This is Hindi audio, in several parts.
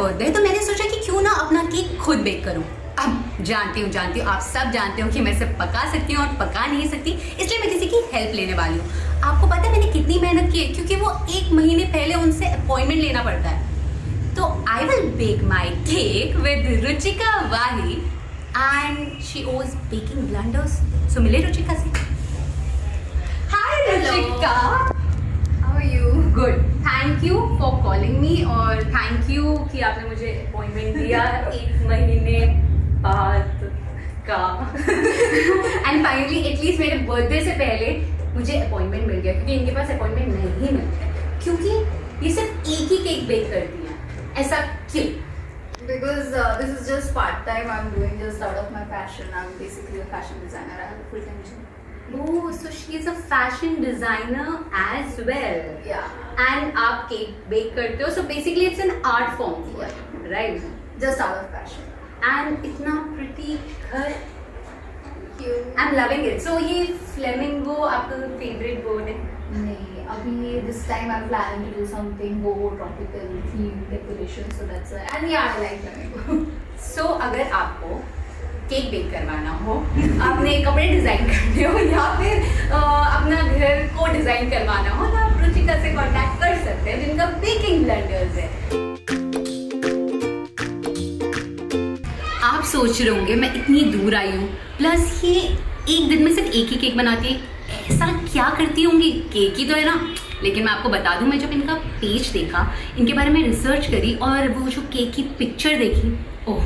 बर्थडे, तो मैंने सोचा कि क्यों ना अपना केक खुद बेक करूं। अब जानती हूँ आप सब जानते हो कि मैं सिर्फ पका सकती हूँ और पका नहीं सकती, इसलिए मैं किसी की हेल्प लेने वाली हूँ। आपको पता है मैंने कितनी मेहनत की है, क्योंकि वो 1 महीने पहले उनसे अपॉइंटमेंट लेना पड़ता है। तो I will bake my cake with Ruchika Vahi and she was baking blunders. So मिले रुचिका से। Hi Ruchika, How are you? Good, thank you for calling me और थैंक यू कि आपने मुझे अपॉइंटमेंट दिया 1 महीने बाद का एंड फाइनली एटलीस्ट मेरे बर्थडे से पहले मुझे अपॉइंटमेंट मिल गया, क्योंकि इनके पास अपॉइंटमेंट नहीं मिलता है, क्योंकि ये सिर्फ एक ही केक बेक करती हैं। ऐसा क्यों? Because this is just part time. I'm doing just out of my passion. I'm basically a fashion designer. I have a full time job. Oh, so she is a fashion designer as well. Yeah. And आप केक बेक करते हो, so basically it's an art form, Yeah. right? Just out of passion. And इतना pretty घर, क्यों? I'm loving it. So ये flamingo आपका favorite bird है? नहीं, अभी this time I'm planning to do something boho tropical theme decoration. So that's why. And yeah, I like flamingo. So अगर आपको केक बेक करवाना हो, आपने कपड़े डिजाइन करने हो या फिर अपना घर को डिजाइन करवाना हो, तो आप रुचिका से कांटेक्ट कर सकते हैं जिनका बेकिंग ब्लेंडर्स है। आप सोच रहे होंगे मैं इतनी दूर आई हूँ, प्लस ये एक दिन में सिर्फ एक ही केक बनाती है, ऐसा क्या करती होंगी? केक ही तो है ना। लेकिन मैं आपको बता दूं, मैं जब इनका पेज देखा, इनके बारे में रिसर्च करी और वो जो केक की पिक्चर देखी, oh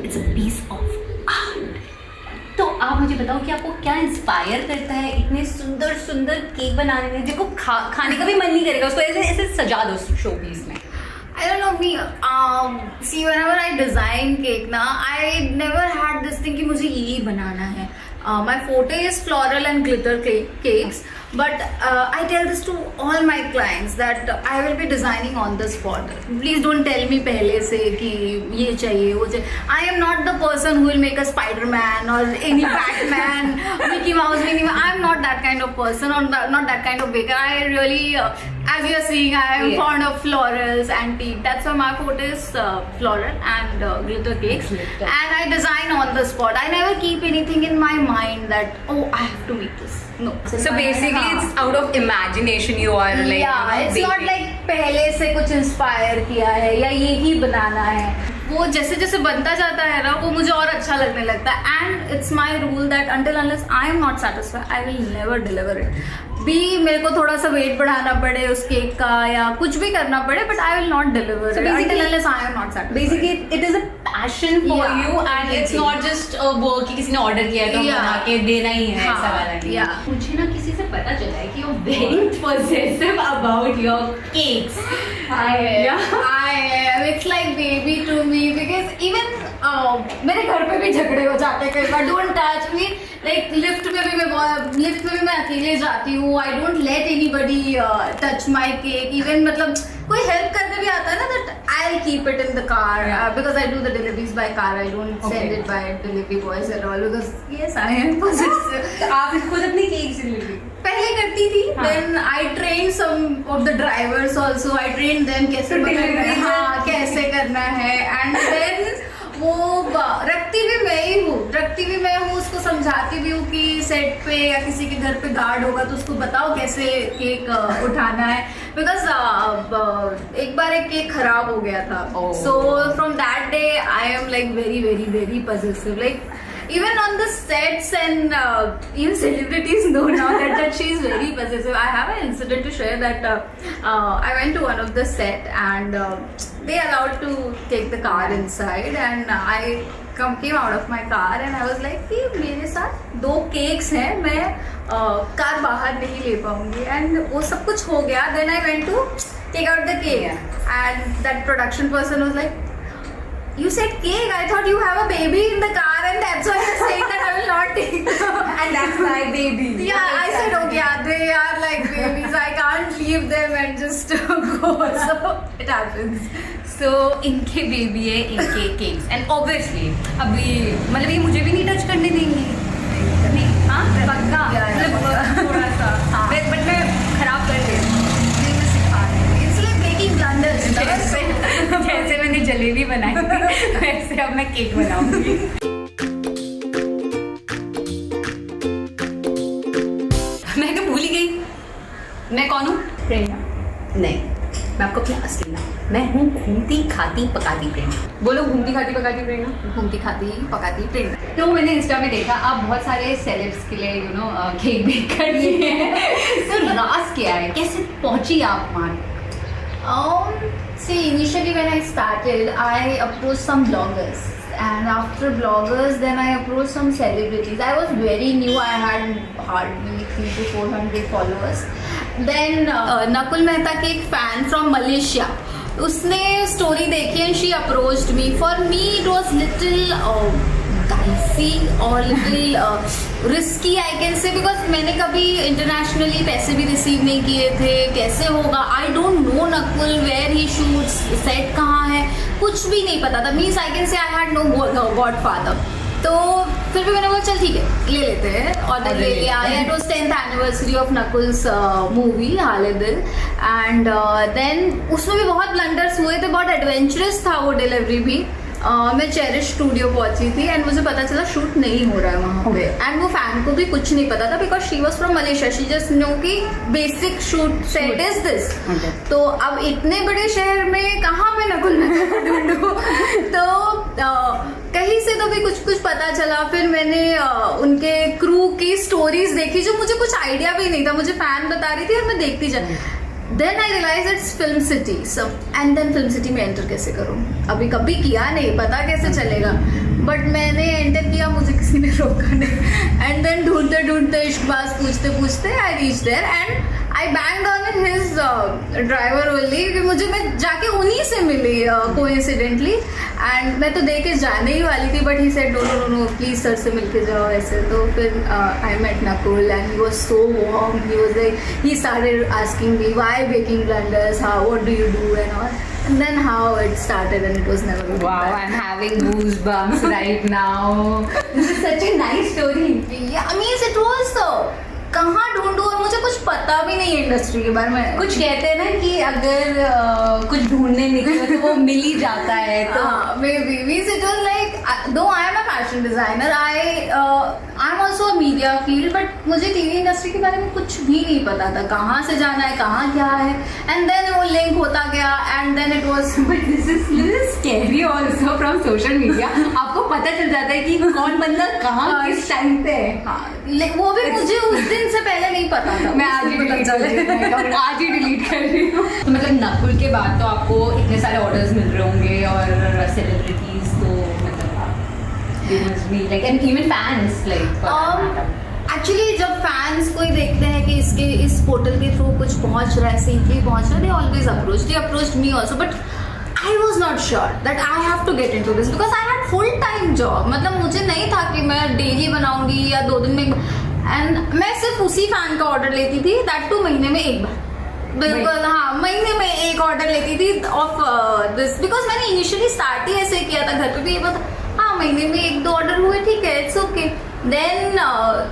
it's a piece of art. तो आप मुझे बताओ कि आपको क्या इंस्पायर करता है इतने सुंदर सुंदर केक बनाने में, जिसको खाने का भी मन नहीं करेगा, उसको ऐसे ऐसे सजा दो शो पीस में। I don't know me. See, whenever I design cake ना, I never had this thing कि मुझे यही बनाना है. My forte is floral and glitter cakes, but I tell this to all my clients that I will be designing on the spot. Please don't tell me पहले से कि ये चाहिए वो चाहिए. I am not the person who will make a Spider-Man or any Batman, Mickey Mouse, Minnie Mouse. I am not that kind of person or not that kind of baker. I really, as you are seeing, I am fond of florals, antique. That's why my forte is floral and glitter cakes. And I design on the spot. I never keep anything in my mind that, oh, I have to make this. No. So basically it's out of imagination you are like, yeah, it's not like पहले से कुछ इंस्पायर किया है या ये ही बनाना है. वो जैसे जैसे बनता जाता है ना, वो मुझे और अच्छा लगने लगता है. And it's my rule that until unless I am not satisfied I will never deliver it. भी मेरे को थोड़ा सा वेट बढ़ाना पड़े उस केक का या कुछ भी करना पड़े, but I will not deliver it until unless I am not satisfied. Basically it is a passion for you and it's not just a work कि किसी ने ऑर्डर किया है तो बना के देना ही है, ऐसा वाला नहीं. मुझे ना किसी से पता चला है कि you are very positive about your cakes. It's like baby to me because even मेरे घर पे भी झगड़े हो जाते हैं कई बार. Don't touch me. Like lift में भी मैं अकेले जाती हूँ. I don't let anybody touch my cake. Even मतलब कोई हेल्प करने भी आता है ना, that I will keep it in the car because I do the deliveries by car. I don't send it by delivery boys at all because yes I am positive. आप खुद अपनी केक डिलीवरी पहले करती थी. Then I train some of the drivers also. I train them कैसे कैसे करना है. एंड देन वो रखती भी मैं हूँ उसको समझाती भी हूँ कि सेट पे या किसी के घर पे गार्ड होगा तो उसको बताओ कैसे केक उठाना है. बिकॉज एक बार एक केक खराब हो गया था. So from that day I am like very very very positive. Like even on the sets and even celebrities know now that she is very possessive. I have an incident to share that I went to one of the set and they allowed to take the car inside and I came out of my car and I was like कि मेरे साथ 2 केक्स हैं, मैं कार बाहर नहीं ले पाऊंगी. एंड वो सब कुछ हो गया. Then I went to take out the cake and that production person was like, you said cake. I thought you have a baby in the car, and that's why you're saying that I will not take. and that's my baby. Yeah, I said, okay, yeah, they are like babies. I can't leave them and just go. So it happens. So इनके बेबी है, इनके केक्स एंड ऑब्वियसली अभी मतलब ये मुझे भी नहीं टच करने देंगी. नहीं, हाँ पक्का मतलब थोड़ा सा. हाँ बट मैं खराब कर देती हूँ. सिखा रही हूँ. It's like making blunders. जैसे मैंने जलेबी बनाई थी वैसे अब मैं केक बनाऊंगी। मैं तो भूल ही गई मैं कौन हूँ। प्रेरणा। नहीं, मैं आपको अपना असली नाम, मैं हूँ घूमती खाती पकाती प्रेरणा। बोलो घूमती खाती पकाती प्रेरणा। घूमती खाती पकाती प्रेरणा। तो मैंने इंस्टा में देखा आप बहुत सारे सेलेब्स के लिए केक बेक कर लिए हैं। तो राज क्या है, कैसे पहुंची आप वहाँ? See, initially when I started, I approached some bloggers, and after bloggers, then I approached some celebrities. I was very new. I had hardly 300 to 400 followers. Then Nakul Mehta के एक fan from Malaysia, उसने story देखी and she approached me. For me, it was little dicey or little risky, I can say, because मैंने कभी internationally पैसे भी receive नहीं किए थे. कैसे होगा? I don't know Nakul, where he shoots, set कहाँ है, कुछ भी नहीं पता था. Means I can say I had no godfather. तो फिर भी मैंने बोला चल ठीक है ले लेते हैं, ऑर्डर ले लिया. It was 10th anniversary of Nakul's movie हाले दिल. एंड देन उसमें भी बहुत ब्लंडर्स हुए थे, बहुत एडवेंचरस था वो डिलीवरी भी. मैं चेरिश स्टूडियो पहुंची थी एंड मुझे पता चला शूट नहीं हो रहा है वहाँ पे. एंड वो फैन को भी कुछ नहीं पता था because she was from Malaysia. She just know कि basic shoot set is this. तो अब इतने बड़े शहर में कहाँ पे नकुल मेहता ढूंढूं. तो कहीं से तो भी कुछ पता चला. फिर मैंने उनके क्रू की स्टोरीज देखी जो मुझे कुछ आइडिया भी नहीं था. मुझे फैन बता रही थी और मैं देखती जा. Then I realise it's film city सब. एंड देन फिल्म सिटी में एंटर कैसे करूँ, अभी कभी किया नहीं, पता कैसे चलेगा. बट मैंने एंटर किया, मुझे किसी ने रोका नहीं. एंड देन ढूंढते ढूंढते इश्कबाज पूछते पूछते I reach there and I banged on his driver only. मुझे मैं जाके उन्हीं से मिली कोइंसिडेंटली. एंड मैं तो दे के जाने ही वाली थी but he said no no please sir से मिलके जाओ ऐसे. तो फिर I met Nakul and he was so warm. He was like he started asking me why baking blunders, how what do you do and all. And then how it started and it was never going Wow, back. I'm having goosebumps right now. This is such a nice story. Yeah, I mean it was कहाँ ढूंढूं और मुझे कुछ पता भी नहीं इंडस्ट्री के बारे में. कुछ कहते हैं ना कि अगर कुछ ढूंढने निकलो तो वो मिल ही जाता है. तो maybe means it was like though I am a fashion designer, I'm also a media field, but मुझे टीवी इंडस्ट्री के बारे में कुछ भी नहीं पता था. कहाँ से जाना है, कहाँ क्या है. एंड देन वो लिंक होता गया and then it was. But this is scary also from social media. आपको पता चल जाता है कि कौन बंदा कहाँ किस टाइम पे है. वो भी मुझे उस दिन से पहले नहीं पता था. मैं आज ही डिलीट कर रही हूँ. आज ही डिलीट कर रही हूँ. तो मतलब नकुल के बाद तो आपको इतने सारे ऑर्डर्स मिल रहे होंगे और सेलिब्रिटीज तो मतलब like and even fans like actually जब फैंस कोई देखते हैं कि इसके इस पोर्टल के थ्रू कुछ पहुंच रहा है, सेफली पहुंच रहा है, they always approached me also. But I was not sure that I have to get into this because I had full time job. मतलब मुझे नहीं था कि मैं डेली बनाऊंगी या 2 दिन में. एंड मैं सिर्फ उसी फैन का ऑर्डर लेती थी, दैट 2 महीने में एक बार. बिल्कुल हाँ, महीने में एक ऑर्डर लेती थी ऑफ दिस बिकॉज मैंने इनिशियली स्टार्ट ही ऐसे किया था. घर पे भी ये पता, हाँ महीने में 1-2 ऑर्डर हुए, ठीक है, इट्स ओके. देन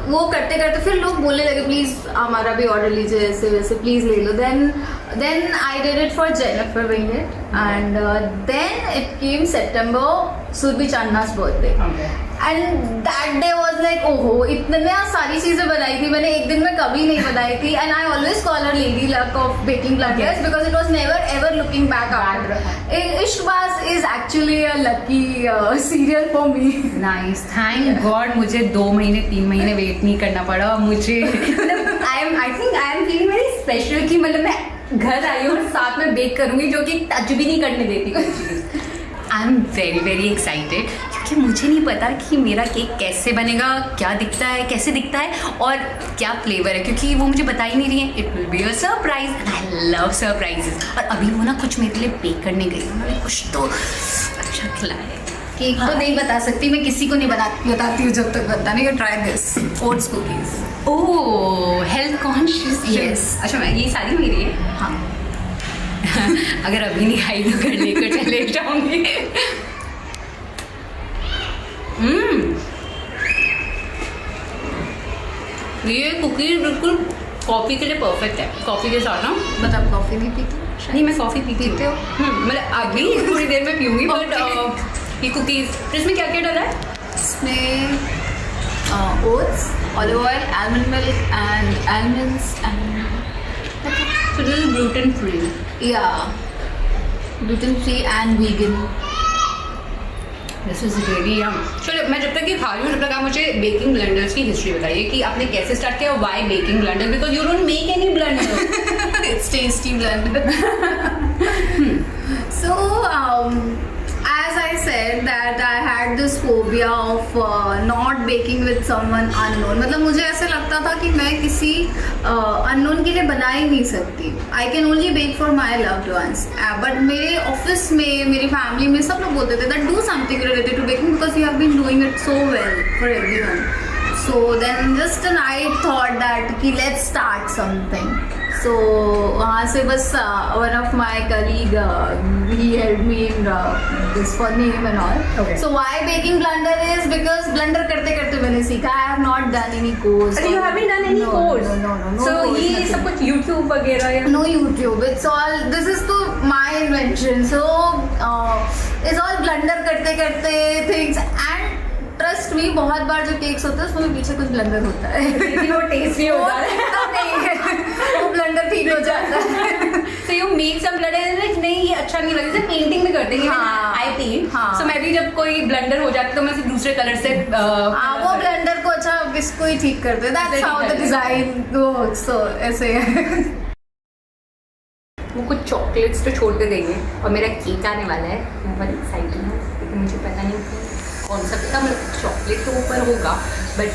वो करते करते फिर लोग बोलने लगे प्लीज हमारा भी ऑर्डर लीजिए ऐसे वैसे, प्लीज ले लो. Then I did it for Jennifer Wingate and then it came September, Surabhi Chandna's birthday. And that day was like ओहो, इतना सारी चीजें बनाई थी मैंने, एक दिन में कभी नहीं बनाई थी. And I always call her lady luck of baking blunders because it was never ever looking back after. Ishqbaaz is actually a lucky serial for me. Nice, thank God मुझे 2 महीने 3 महीने वेट नहीं करना पड़ा. मुझे I think I am feeling very special कि मतलब मैं घर आई हूँ और साथ में बेक करूंगी जो कि टच भी नहीं करने देती कोई चीज़. I am very very excited क्योंकि मुझे नहीं पता कि मेरा केक कैसे बनेगा, क्या दिखता है, कैसे दिखता है और क्या फ्लेवर है, क्योंकि वो मुझे बता ही नहीं रही है. It will be a surprise and I love surprises. और अभी वो ना कुछ मेरे लिए बेक करने गई, उन्होंने कुछ तो अच्छा खिलाया. केक तो नहीं बता सकती मैं, किसी को नहीं बताती हूँ जब तक बनता नहीं. Try this oats cookies. Oh health conscious. Yes. अच्छा मैं ये सारी मेरी है. हाँ अगर अभी नहीं खाई तो घर लेकर चले जाऊंगी. ये कुकीज बिल्कुल कॉफ़ी के लिए परफेक्ट है। कॉफ़ी के साथ ना, मतलब कॉफी नहीं पीती? नहीं मैं कॉफ़ी पीते हो? मतलब अभी थोड़ी देर में पीऊँगी, बट ये कुकीज़, तो इसमें क्या क्या डाला है? इसमें oats, olive oil, almond milk and almonds and So this is gluten free. gluten free and vegan. This is really yum. चलो मैं जब तक ये खा रही हूँ तब तक आप मुझे बेकिंग ब्लेंडर्स की हिस्ट्री बताइए कि आपने कैसे स्टार्ट किया, why baking blender, because you don't make any blender. It's tasty blender. So as I said that I had this phobia of not baking with someone unknown. मतलब मुझे ऐसे लगता था कि मैं किसी unknown के लिए बना ही नहीं सकती. I can only bake for my loved ones. But मेरे ऑफिस में, मेरी फैमिली में सब लोग बोलते थे that do something related to baking because you have been doing it so well for everyone. So then just a night thought that कि let's start something. So वहाँ से बस one of my colleague he helped me in this for name and all. Okay. So why baking blender is because blender करते करते मैंने सीखा. I have not done any course. You haven't done any course? No. So course, ये nothing. सब कुछ YouTube वगैरह या? No YouTube. It's all. This is to my invention. So it's all blender करते करते things and ट्रस्ट मी बहुत बार जो केक्स होते हैं उसमें पीछे कुछ ब्लेंडर होता है लेकिन वो टेस्टी होता है. नहीं है वो ब्लेंडर ठीक हो जाता है. So you make some blender, नहीं ये अच्छा नहीं लगता, जैसे पेंटिंग में करते हैं. हाँ. I paint. हाँ. So मैं भी जब कोई ब्लेंडर हो जाता है तो मैं उसे दूसरे कलर से वो ब्लेंडर को अच्छा इसको ही ठीक करते हैं. That's how the design works. So ऐसे है. वो कुछ चॉकलेट्स तो छोड़ के देंगे और मेरा केक आने वाला है. मैं बहुत एक्साइटेड हूँ लेकिन मुझे पता नहीं कि कौन सा था. मतलब चॉकलेट तो ऊपर होगा but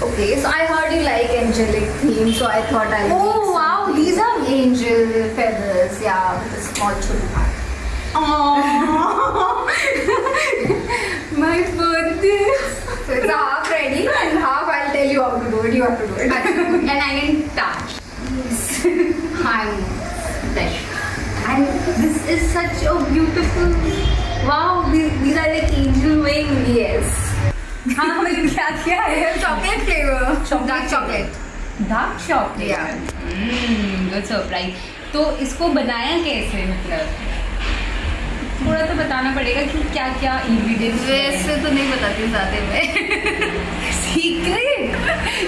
Okay, so I heard you like angelic theme, so I thought I'll Oh, make some wow, these are angel feathers, yeah, with a small chili part. my birthday. So it's half ready and half I'll tell you how to do it. You have to do it. And I can touch. I'm special. And this is such a beautiful. Wow, these are like angel wings. Yes. हाँ मतलब क्या क्या है? Chocolate flavor. Dark chocolate. Dark chocolate. Yeah. Good surprise. तो इसको बनाया कैसे, मतलब थोड़ा तो बताना पड़ेगा कि क्या क्या इंग्रेडिएंट्स. वैसे तो नहीं बताती ज़्यादा मैं. सीक्रेट.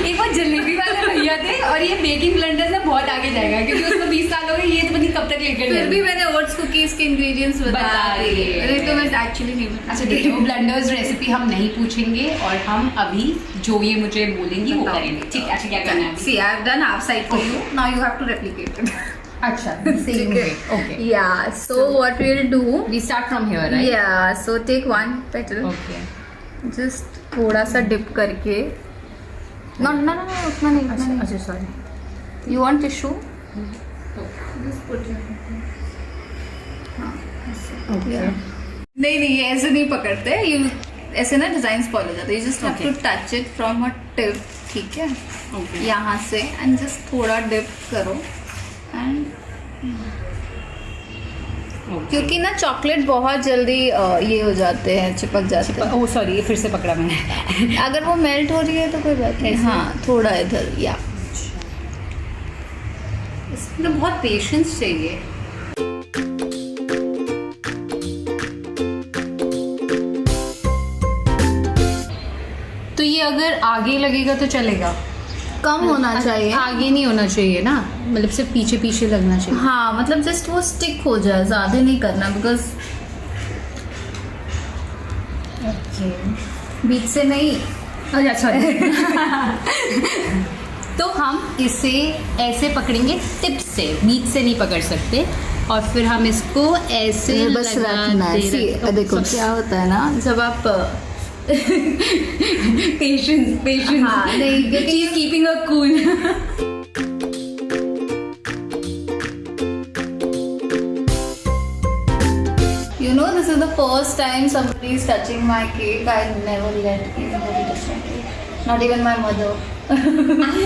एक बार जलेबी वाले भैया थे और ये बेकिंग ब्लेंडर से बहुत आगे जाएगा क्योंकि उसको 20 साल हो गए. ये तो पता नहीं कब तक लेकर फिर भी मैंने ओट्स कुकीज के इंग्रेडिएंट्स बता दिए. अरे तो मैं एक्चुअली नहीं बताती. अच्छा देखिए, वो ब्लेंडर्स रेसिपी हम नहीं पूछेंगे और हम अभी जो ये मुझे बोलेंगी वो करेंगे. ठीक है. अच्छा क्या करना है? See, I've done half side for you. Now you have to replicate it. अच्छा same way. Okay. Yeah. So what we'll do? We start from here, right? Yeah. So take one petal. Okay. Just थोड़ा सा डिप करके. No, उतना नहीं. अच्छा sorry. You want tissue? Okay. Yeah. नहीं ये ऐसे नहीं पकड़ते. You ऐसे ना डिजाइन स्पॉइल हो जाते हैं. You just have to touch it from a tip. ठीक है. Okay. यहाँ से and just थोड़ा डिप करो and क्योंकि ना चॉकलेट बहुत जल्दी ये हो जाते हैं, चिपक जाते हैं. ओह सॉरी, फिर से पकड़ा मैंने. अगर वो मेल्ट हो रही है तो कोई बात नहीं. हाँ थोड़ा इधर. या इसमें तो बहुत पेशेंस चाहिए. तो ये अगर आगे लगेगा तो चलेगा? कम होना चाहिए. आगे नहीं होना चाहिए ना, मतलब सिर्फ पीछे पीछे लगना चाहिए. हाँ मतलब जस्ट वो स्टिक हो जाए, ज़्यादा नहीं करना बिकॉज बीच से नहीं. अच्छा सॉरी. तो हम इसे ऐसे पकड़ेंगे टिप से, बीच से नहीं पकड़ सकते. और फिर हम इसको ऐसे बस रखना है. देखो क्या होता है ना, जब आप पेशेंस. हाँ नहीं क्योंकि keeping a cool. You know, this is the first time somebody is touching my cake. I never let anybody touch my cake. Not even my mother. I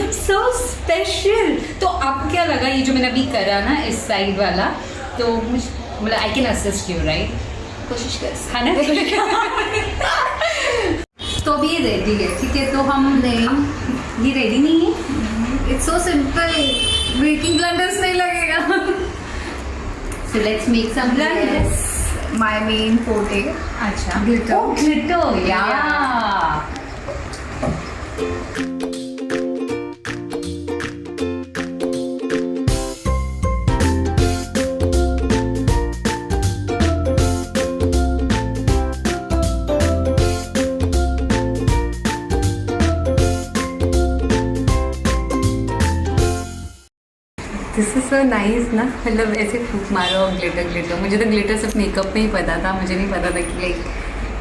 am so special. तो आपको क्या लगा ये जो मैंने अभी करा ना इस साइड वाला, तो मतलब I can assist you right? कोशिश कर. है ना? तो अभी ये रेडी है. ठीक है, तो हम नहीं ये रेडी नहीं है। It's so simple, baking blenders नहीं लगेगा। So let's make some blenders. My main forte. अच्छा, ग्लिटर। ग्लिटर, या दिस इज सो नाइस ना, मतलब ऐसे फूक मारो ग्लिटर ग्लिटर। मुझे तो ग्लिटर सिर्फ मेकअप में ही पता था, मुझे नहीं पता था कि लाइक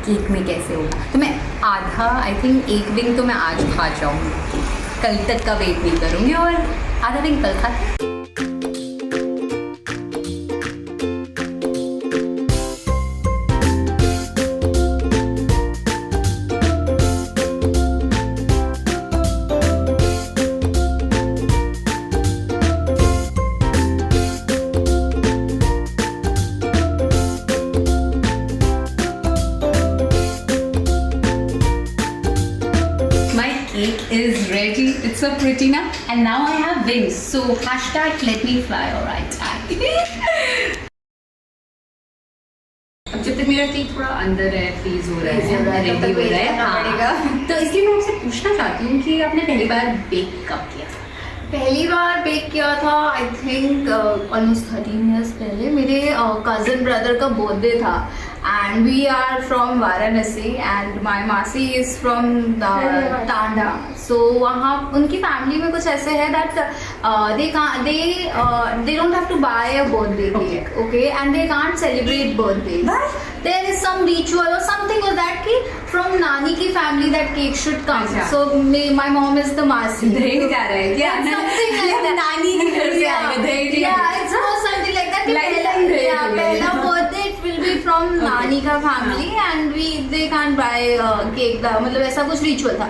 केक में कैसे होगा। तो मैं आधा, आई थिंक एक विंग तो मैं आज खा जाऊँगी, कल तक का वेट नहीं करूँगी, और आधा विंग कल खाते। Cake is ready. It's so pretty now, and now I have wings. So hashtag let me fly. Alright. अब जब तक मेरा केक थोड़ा अंदर है, फ्रीज हो रहा है, रेडी हो रहा है, हाँ। तो इसलिए मैं आपसे पूछना चाहती हूँ कि आपने पहली बार बेक कब किया? पहली बार बेक किया था आई थिंक ऑलमोस्ट 13 ईयर्स पहले। मेरे कजन ब्रदर का बर्थडे था and we are from Varanasi and my मासी is from Tanda. So वहाँ उनकी फैमिली में कुछ ऐसे है that they don't have to buy a birthday cake, okay, and they can't celebrate birthdays. There is some ritual or something or that कि from नानी की family that cake should come. So my mom is the मासी. दहेज जा रहा है क्या? Something like that. नानी के घर से आएगा दहेज। Yeah, it's something like that. पहला birthday it will be from नानी का family and they can't buy cake था, मतलब ऐसा कुछ रिचुअल था।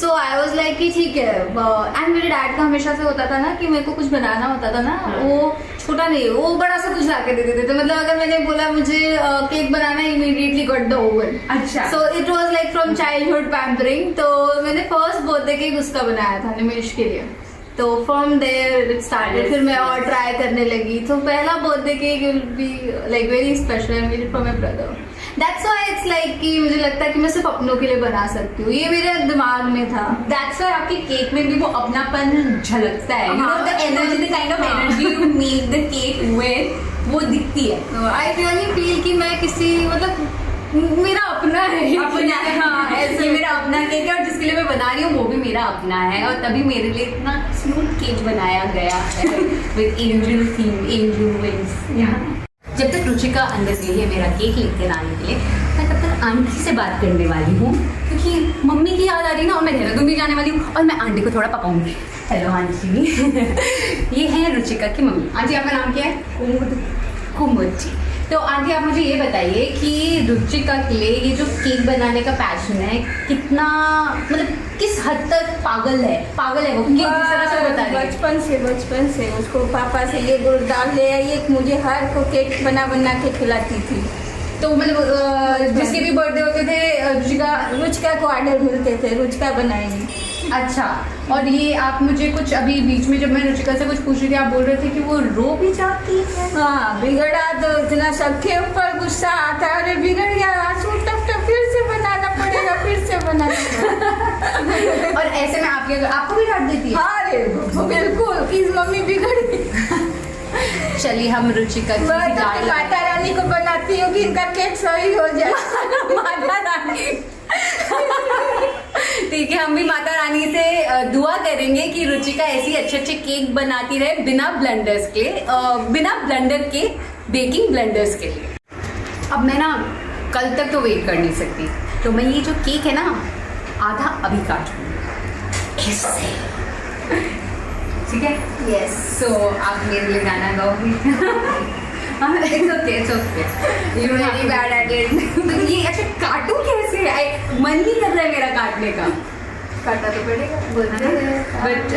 सो आई वॉज लाइक कि ठीक है। एंड मेरे डैड का हमेशा से होता था ना कि मेरे को कुछ बनाना होता था ना, वो छोटा नहीं, वो बड़ा सा कुछ ला के दे देते थे। मतलब अगर मैंने बोला मुझे केक बनाना, इमीडिएटली गॉट द ओवन। अच्छा, so it was like from childhood pampering. तो मैंने फर्स्ट बर्थडे केक उसका बनाया था निमेश के लिए। तो फ्रॉम देयर इट स्टार्टेड। फिर मैं और ट्राई करने लगी। तो पहला birthday cake will be like very special and made it for my brother. That's why it's like कि मुझे लगता है कि मैं सिर्फ अपनों के लिए बना सकती हूँ, ये मेरे दिमाग में था। दैट्स व्हाई आपके केक में भी वो अपनापन झलकता है, you know the energy, the kind of energy you make the cake with, वो दिखती है। आई रियली फील कि मैं किसी, मतलब मेरा अपना है, अपना है। हाँ, ऐसे मेरा अपना केक है और जिसके लिए मैं बना रही हूँ वो भी मेरा अपना है, और तभी मेरे लिए इतना स्मूथ केक बनाया गया है with angel theme, angel wings. जब तक रुचिका अंदर गई है मेरा केक लेकर आने के लिए, मैं तब तक आंटी से बात करने वाली हूँ, क्योंकि मम्मी की याद आ रही है ना, और मैं देहरादून भी जाने वाली हूँ और मैं आंटी को थोड़ा पकाऊंगी। Hello aunty. ये है रुचिका की मम्मी। आंटी आपका नाम क्या है? कुमुद जी। तो आंटी आप मुझे ये बताइए कि रुचिका के लिए ये जो केक बनाने का पैशन है कितना, मतलब किस हद तक पागल है वो, क्योंकि जिस तरह से बता रही है बचपन से उसको पापा से ये गुड़ दाल ले आई, मुझे हर को केक बना के खिलाती थी। तो मतलब जिसके भी बर्थडे होते थे रुचिका को ऑर्डर मिलते थे, रुचिका बनाएंगी। अच्छा, और ये आप मुझे कुछ अभी बीच में जब मैं रुचिका से कुछ पूछ रही थी, आप बोल रहे थे कि वो रो भी जाती है। हाँ, बिगड़ा तो इतना सबके ऊपर गुस्सा आता है, अरे बिगड़ गया आंसू टप फिर से बनाना पड़ेगा, फिर से बनाना और ऐसे में आपको भी डांट देती है? हाँ रे बिल्कुल, प्लीज मम्मी बिगड़ गई। चलिए हम रुचिका की माता रानी को बनाती हूँ कि इनका केक सही हो जाए। माता रानी। ठीक है, हम भी माता रानी से दुआ करेंगे कि रुचिका ऐसी अच्छे केक बनाती रहे बिना ब्लेंडर के, बेकिंग ब्लेंडर्स के लिए। अब मैं ना कल तक तो वेट कर नहीं सकती, तो मैं ये जो केक है ना आधा अभी काटूंगी ऐसे, ठीक है? यस। सो आप मेरे लिए गाना गाओगी? It's okay. You're very bad at it. ये अच्छा काटूं कैसे? मन नहीं कर रहा है मेरा काटने का। काटना तो पड़ेगा, बोलते हैं। बट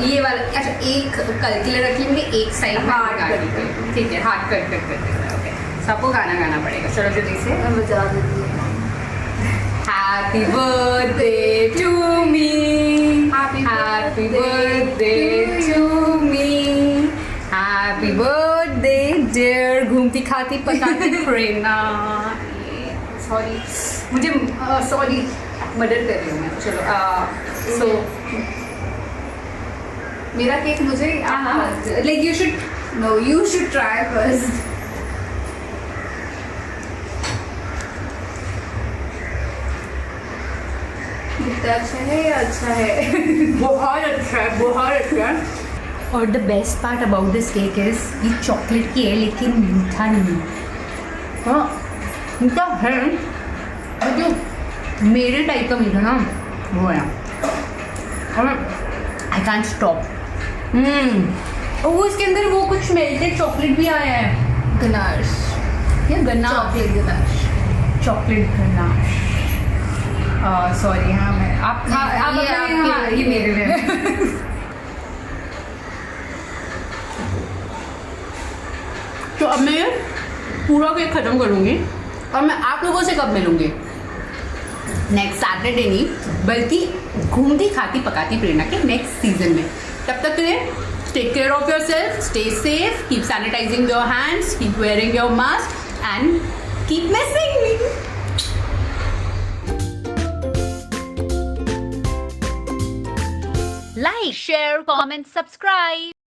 ये वाला अच्छा एक कल के लिए रख लेंगे, एक साइड हार्ड कट, ठीक है, हार्ड कट ओके। सबको गाना पड़ेगा, चलो जल्दी से बजा दीजिए। Happy birthday to me, Happy birthday to me. Happy birthday dear घूमती खाती पकाती प्रेरणा. सॉरी मुझे सॉरी मर्डर कर रही हूँ मैं. चलो सो मेरा केक मुझे like you should know you should try first. कितना अच्छा है, अच्छा है. बहुत अच्छा है, बहुत अच्छा है. और the best part about this cake is ये चॉकलेट की है लेकिन मीठा नहीं. हाँ मीठा है और जो मेरे टाइप का मीठा ना वो है. और आई कैंट स्टॉप. वो इसके अंदर वो कुछ मेल्टेड चॉकलेट भी आया है. गनाश या गन्ना chocolate ganache. Chocolate ganache. Sorry हाँ मैं आप ये बताइए, आपके हाँ, ये लिए। मेरे लिए. तो अब मैं ये पूरा केक खत्म करूँगी और मैं आप लोगों से कब मिलूँगी? नेक्स्ट सैटरडे नहीं बल्कि घूमती खाती पकाती प्रेरणा के नेक्स्ट सीजन में. तब तक के लिए take care of yourself, stay safe, keep sanitising your hands, keep wearing your mask and keep missing me. Like, share, comment, subscribe.